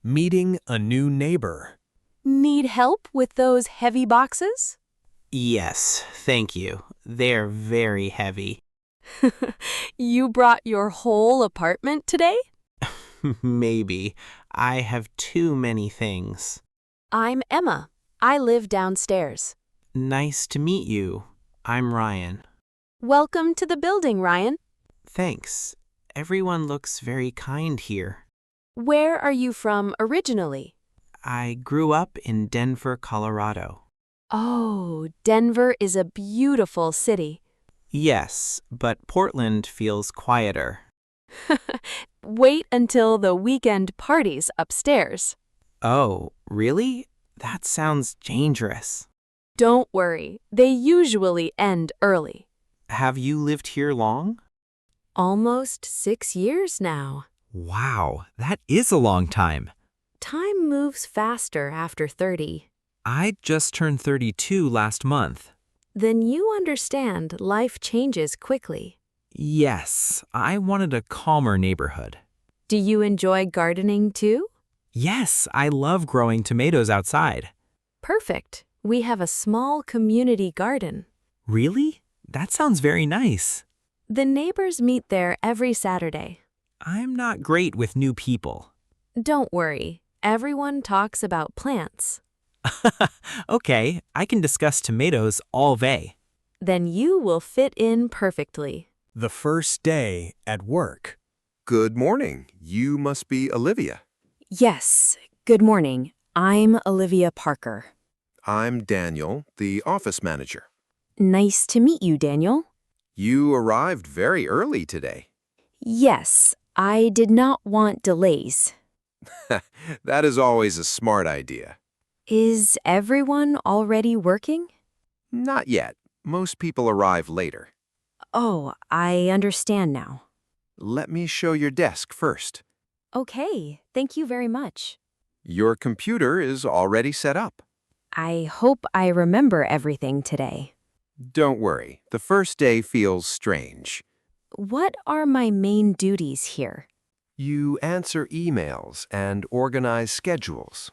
Meeting a new neighbor. Need help with those heavy boxes? Yes, thank you. They're very heavy. You brought your whole apartment today? Maybe. I have too many things. I'm Emma. I live downstairs. Nice to meet you. I'm Ryan. Welcome to the building, Ryan. Thanks. Everyone looks very kind here. Where are you from originally? I grew up in Denver, Colorado. Oh, Denver is a beautiful city. Yes, but Portland feels quieter. Wait until the weekend parties upstairs. Oh, really? That sounds dangerous. Don't worry, they usually end early. Have you lived here long? Almost 6 years now. Wow, that is a long time. Time moves faster after 30. I just turned 32 last month. Then you understand life changes quickly. Yes, I wanted a calmer neighborhood. Do you enjoy gardening too? Yes, I love growing tomatoes outside. Perfect. We have a small community garden. Really? That sounds very nice. The neighbors meet there every Saturday. I'm not great with new people. Don't worry, everyone talks about plants. Okay, I can discuss tomatoes all day. Then you will fit in perfectly. The first day at work. Good morning. You must be Olivia. Yes, good morning. I'm Olivia Parker. I'm Daniel, the office manager. Nice to meet you, Daniel. You arrived very early today. Yes, I did not want delays. That is always a smart idea. Is everyone already working? Not yet. Most people arrive later. Oh, I understand now. Let me show your desk first. Okay, thank you very much. Your computer is already set up. I hope I remember everything today. Don't worry, the first day feels strange. What are my main duties here? You answer emails and organize schedules.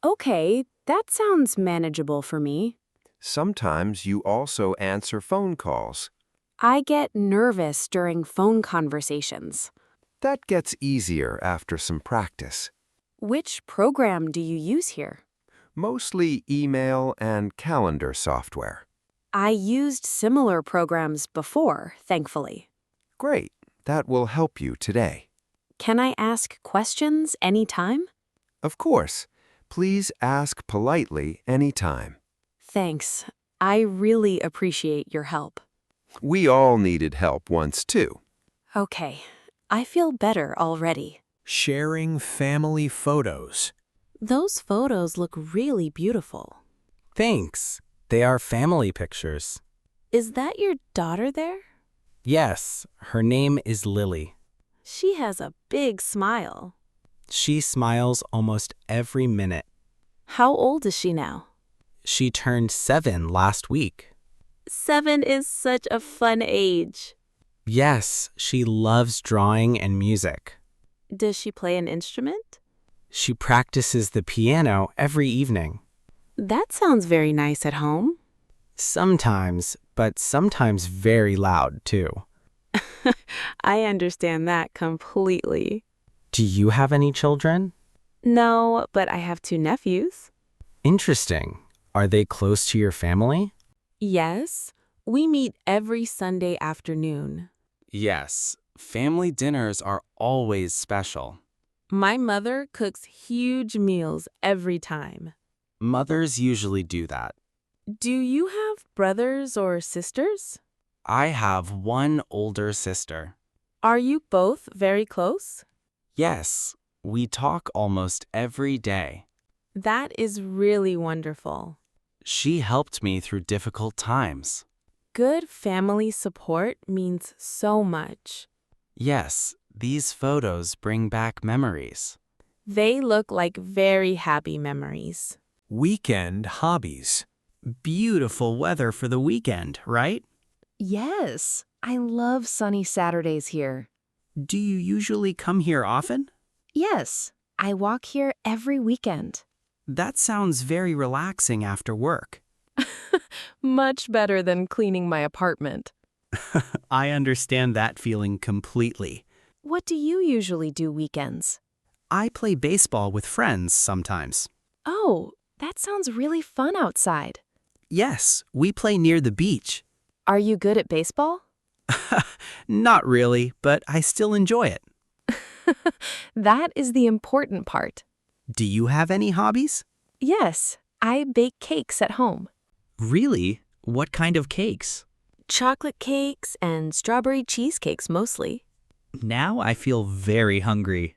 Okay, that sounds manageable for me. Sometimes you also answer phone calls. I get nervous during phone conversations. That gets easier after some practice. Which program do you use here? Mostly email and calendar software. I used similar programs before, thankfully. Great, that will help you today. Can I ask questions anytime? Of course, please ask politely anytime. Thanks. I really appreciate your help. We all needed help once too. Okay, I feel better already. Sharing family photos. Those photos look really beautiful. Thanks. They are family pictures. Is that your daughter there? Yes, her name is Lily. She has a big smile. She smiles almost every minute. How old is she now? She turned 7 last week. 7 is such a fun age. Yes, she loves drawing and music. Does she play an instrument? She practices the piano every evening. That sounds very nice at home. Sometimes, but sometimes very loud too. I understand that completely. Do you have any children? No, but I have 2 nephews. Interesting. Are they close to your family? Yes, we meet every Sunday afternoon. Yes, family dinners are always special. My mother cooks huge meals every time. Mothers usually do that. Do you have brothers or sisters? I have one older sister. Are you both very close? Yes, we talk almost every day. That is really wonderful. She helped me through difficult times. Good family support means so much. Yes, these photos bring back memories. They look like very happy memories. Weekend hobbies. Beautiful weather for the weekend, right? Yes, I love sunny Saturdays here. Do you usually come here often? Yes, I walk here every weekend. That sounds very relaxing after work. Much better than cleaning my apartment. I understand that feeling completely. What do you usually do weekends? I play baseball with friends sometimes. Oh, that sounds really fun outside. Yes, we play near the beach. Are you good at baseball? Not really, but I still enjoy it. That is the important part. Do you have any hobbies? Yes, I bake cakes at home. Really? What kind of cakes? Chocolate cakes and strawberry cheesecakes mostly. Now I feel very hungry.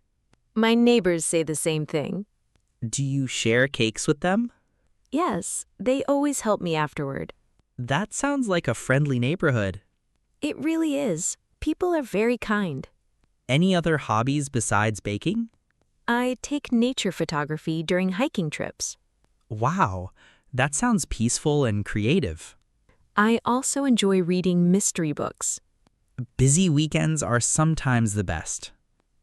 My neighbors say the same thing. Do you share cakes with them? Yes, they always help me afterward. That sounds like a friendly neighborhood. It really is. People are very kind. Any other hobbies besides baking? I take nature photography during hiking trips. Wow, that sounds peaceful and creative. I also enjoy reading mystery books. Busy weekends are sometimes the best.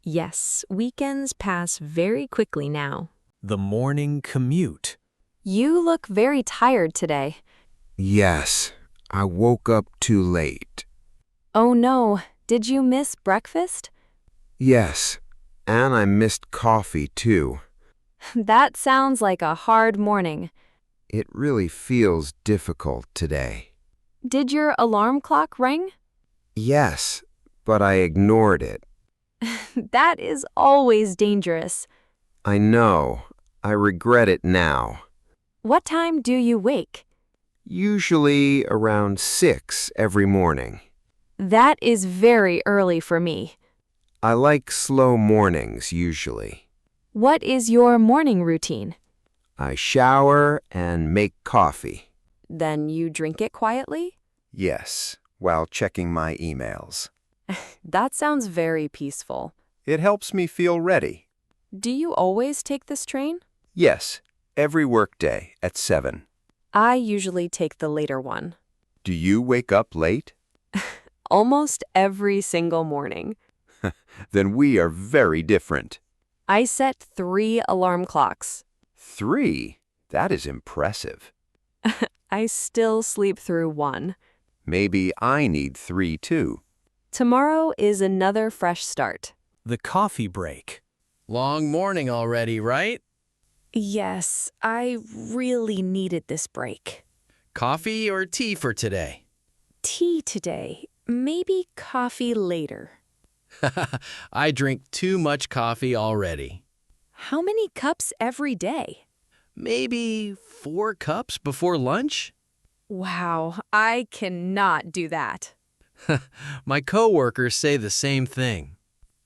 Yes, weekends pass very quickly now. The Morning Commute. You look very tired today. Yes, I woke up too late. Oh no, did you miss breakfast? Yes, and I missed coffee too. That sounds like a hard morning. It really feels difficult today. Did your alarm clock ring? Yes, but I ignored it. That is always dangerous. I know. I regret it now. What time do you wake? Usually around 6 every morning. That is very early for me. I like slow mornings usually. What is your morning routine? I shower and make coffee. Then you drink it quietly? Yes, while checking my emails. That sounds very peaceful. It helps me feel ready. Do you always take this train? Yes, every workday at 7. I usually take the later one. Do you wake up late? Almost every single morning. Then we are very different. I set 3 alarm clocks. 3? That is impressive. I still sleep through 1. Maybe I need 3 too. Tomorrow is another fresh start. The coffee break. Long morning already, right? Yes, I really needed this break. Coffee or tea for today? Tea today, maybe coffee later. I drink too much coffee already. How many cups every day? Maybe 4 cups before lunch? Wow, I cannot do that. My coworkers say the same thing.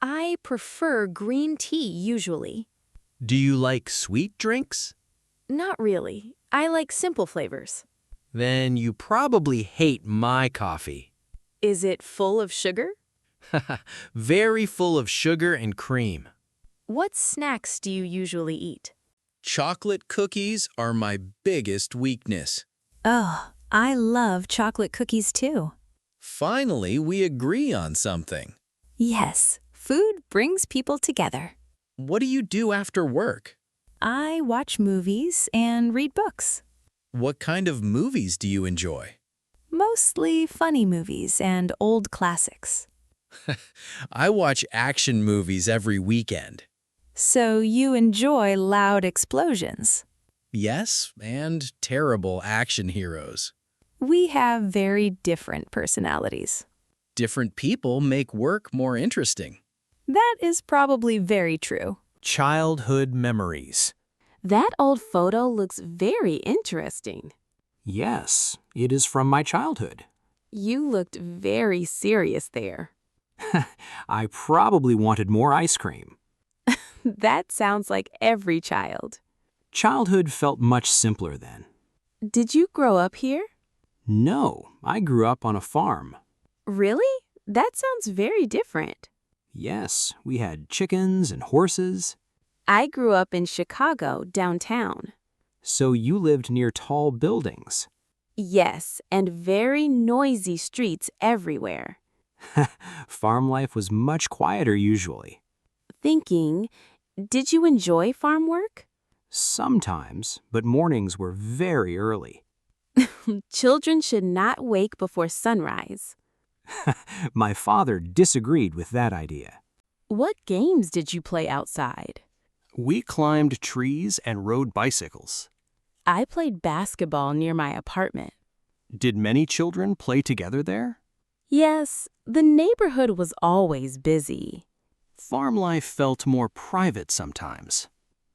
I prefer green tea usually. Do you like sweet drinks? Not really. I like simple flavors. Then you probably hate my coffee. Is it full of sugar? Very full of sugar and cream. What snacks do you usually eat? Chocolate cookies are my biggest weakness. Oh, I love chocolate cookies too. Finally, we agree on something. Yes, food brings people together. What do you do after work? I watch movies and read books. What kind of movies do you enjoy? Mostly funny movies and old classics. I watch action movies every weekend. So you enjoy loud explosions. Yes, and terrible action heroes. We have very different personalities. Different people make work more interesting. That is probably very true. Childhood memories. That old photo looks very interesting. Yes, it is from my childhood. You looked very serious there. I probably wanted more ice cream. That sounds like every child. Childhood felt much simpler then. Did you grow up here? No, I grew up on a farm. Really? That sounds very different. Yes, we had chickens and horses. I grew up in Chicago, downtown. So you lived near tall buildings. Yes, and very noisy streets everywhere. Farm life was much quieter usually. Thinking, Did you enjoy farm work? Sometimes, but mornings were very early. Children should not wake before sunrise. My father disagreed with that idea. What games did you play outside? We climbed trees and rode bicycles. I played basketball near my apartment. Did many children play together there? Yes, the neighborhood was always busy. Farm life felt more private sometimes.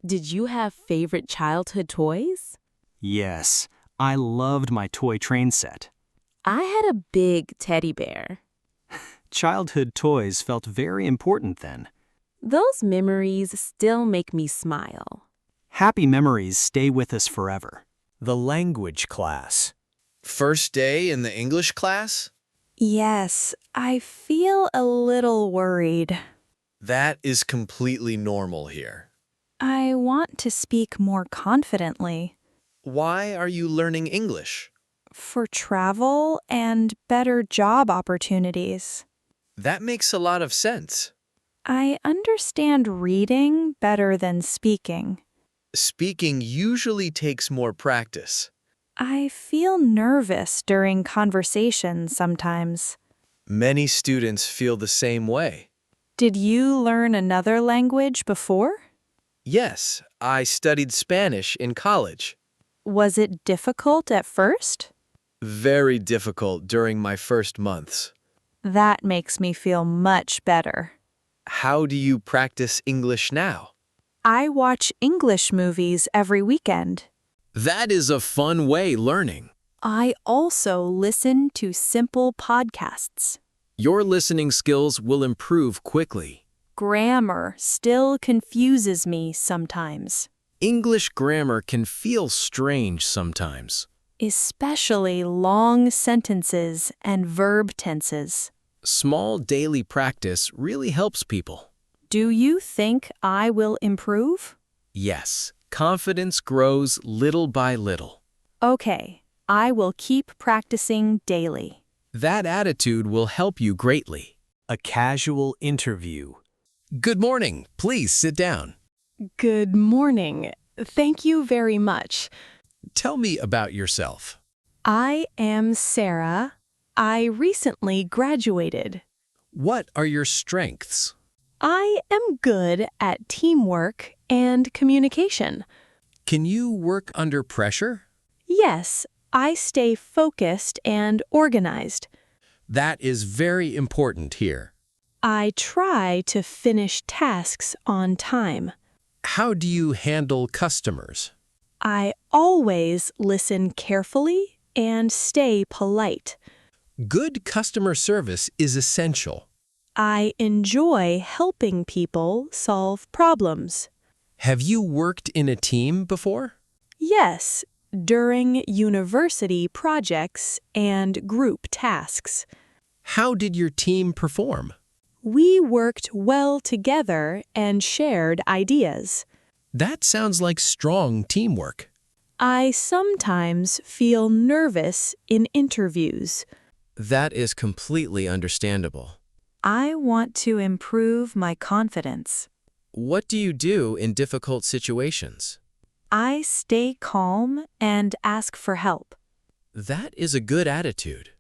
Did you have favorite childhood toys? Yes, I loved my toy train set. I had a big teddy bear. Childhood toys felt very important then. Those memories still make me smile. Happy memories stay with us forever. The language class. First day in the English class? Yes, I feel a little worried. That is completely normal here. I want to speak more confidently. Why are you learning English? For travel and better job opportunities. That makes a lot of sense. I understand reading better than speaking. Speaking usually takes more practice. I feel nervous during conversations sometimes. Many students feel the same way. Did you learn another language before? Yes, I studied Spanish in college. Was it difficult at first? Very difficult during my first months. That makes me feel much better. How do you practice English now? I watch English movies every weekend. That is a fun way learning. I also listen to simple podcasts. Your listening skills will improve quickly. Grammar still confuses me sometimes, English grammar can feel strange sometimes. especially long sentences and verb tenses. Small daily practice really helps people. Do you think I will improve? Yes, confidence grows little by little. Okay, I will keep practicing daily. That attitude will help you greatly. A casual interview. Good morning. Please sit down. Good morning. Thank you very much. Tell me about yourself. I am Sarah. I recently graduated. What are your strengths? I am good at teamwork and communication. Can you work under pressure? Yes, I stay focused and organized. That is very important here. I try to finish tasks on time. How do you handle customers? I always listen carefully and stay polite. Good customer service is essential. I enjoy helping people solve problems. Have you worked in a team before? Yes, during university projects and group tasks. How did your team perform? We worked well together and shared ideas. That sounds like strong teamwork. I sometimes feel nervous in interviews. That is completely understandable. I want to improve my confidence. What do you do in difficult situations? I stay calm and ask for help. That is a good attitude.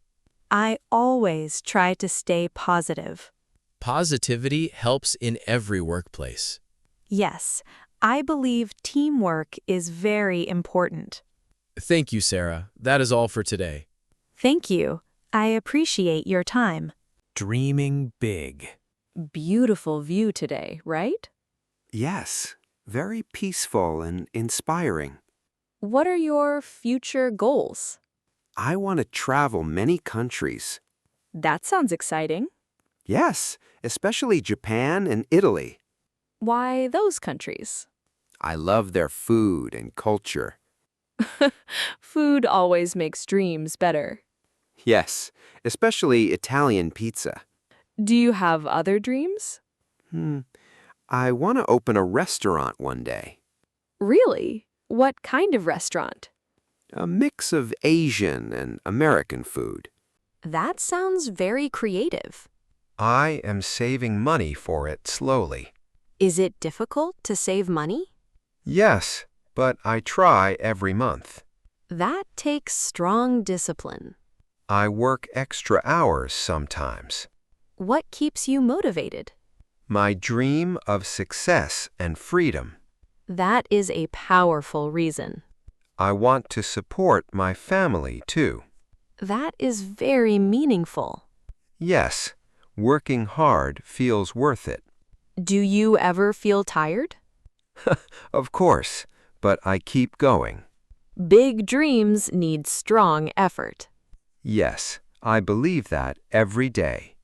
I always try to stay positive. Positivity helps in every workplace. Yes, I believe teamwork is very important. Thank you, Sarah. That is all for today. Thank you. I appreciate your time. Dreaming big. Beautiful view today, right? Yes, very peaceful and inspiring. What are your future goals? I want to travel many countries. That sounds exciting. Yes, especially Japan and Italy. Why those countries? I love their food and culture. Food always makes dreams better. Yes, especially Italian pizza. Do you have other dreams? I want to open a restaurant one day. Really? What kind of restaurant? A mix of Asian and American food. That sounds very creative. I am saving money for it slowly. Is it difficult to save money? Yes, but I try every month. That takes strong discipline. I work extra hours sometimes. What keeps you motivated? My dream of success and freedom. That is a powerful reason. I want to support my family too. That is very meaningful. Yes, working hard feels worth it. Do you ever feel tired? Of course, but I keep going. Big dreams need strong effort. Yes, I believe that every day.